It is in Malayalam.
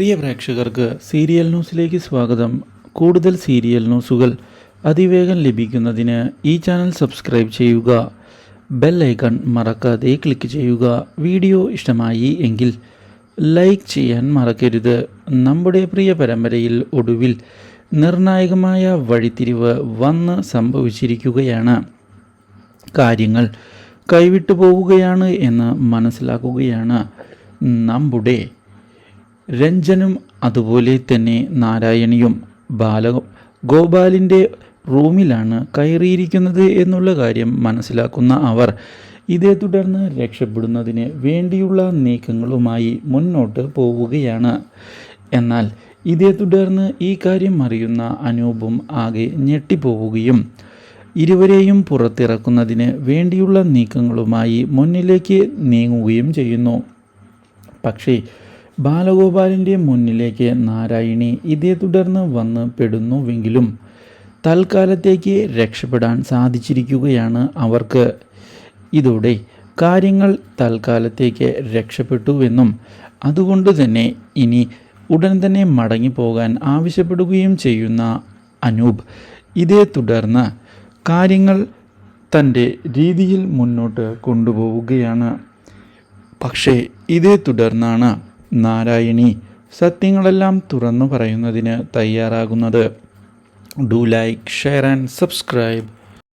പ്രിയ പ്രേക്ഷകർക്ക് സീരിയൽ ന്യൂസിലേക്ക് സ്വാഗതം. കൂടുതൽ സീരിയൽ ന്യൂസുകൾ അതിവേഗം ലഭിക്കുന്നതിന് ഈ ചാനൽ സബ്സ്ക്രൈബ് ചെയ്യുക. ബെൽ ഐക്കൺ മറക്കാതെ ക്ലിക്ക് ചെയ്യുക. വീഡിയോ ഇഷ്ടമായി എങ്കിൽ ലൈക്ക് ചെയ്യാൻ മറക്കരുത്. നമ്മുടെ പ്രിയ പരമ്പരയിൽ ഒടുവിൽ നിർണായകമായ വഴിത്തിരിവ് വന്ന് സംഭവിച്ചിരിക്കുകയാണ്. കാര്യങ്ങൾ കൈവിട്ടു പോവുകയാണ് എന്ന് മനസ്സിലാക്കുകയാണ് നമ്മുടെ രഞ്ജനും അതുപോലെ തന്നെ നാരായണിയും. ഗോപാലിൻ്റെ റൂമിലാണ് കയറിയിരിക്കുന്നത് എന്നുള്ള കാര്യം മനസ്സിലാക്കുന്ന അവർ ഇതേ തുടർന്ന് രക്ഷപ്പെടുന്നതിന് വേണ്ടിയുള്ള നീക്കങ്ങളുമായി മുന്നോട്ട് പോവുകയാണ്. എന്നാൽ ഇതേ തുടർന്ന് ഈ കാര്യം അറിയുന്ന അനൂപും ആകെ ഞെട്ടിപ്പോവുകയും ഇരുവരെയും പുറത്തിറക്കുന്നതിന് വേണ്ടിയുള്ള നീക്കങ്ങളുമായി മുന്നിലേക്ക് നീങ്ങുകയും ചെയ്യുന്നു. പക്ഷേ ബാലഗോപാലിൻ്റെ മുന്നിലേക്ക് നാരായണി ഇതേ തുടർന്ന് വന്ന് പെടുന്നുവെങ്കിലും തൽക്കാലത്തേക്ക് രക്ഷപ്പെടാൻ സാധിച്ചിരിക്കുകയാണ് അവർക്ക്. ഇതോടെ കാര്യങ്ങൾ തൽക്കാലത്തേക്ക് രക്ഷപ്പെട്ടുവെന്നും അതുകൊണ്ട് തന്നെ ഇനി ഉടൻ തന്നെ മടങ്ങിപ്പോകാൻ ആവശ്യപ്പെടുകയും ചെയ്യുന്ന അനൂപ് ഇതേ തുടർന്ന് കാര്യങ്ങൾ തൻ്റെ രീതിയിൽ മുന്നോട്ട് കൊണ്ടുപോവുകയാണ്. പക്ഷേ ഇതേ തുടർന്നാണ് നാരായണി സത്യങ്ങളെല്ലാം തുറന്നു പറയുന്നതിന് തയ്യാറാകുന്നത്. Do like, share and subscribe.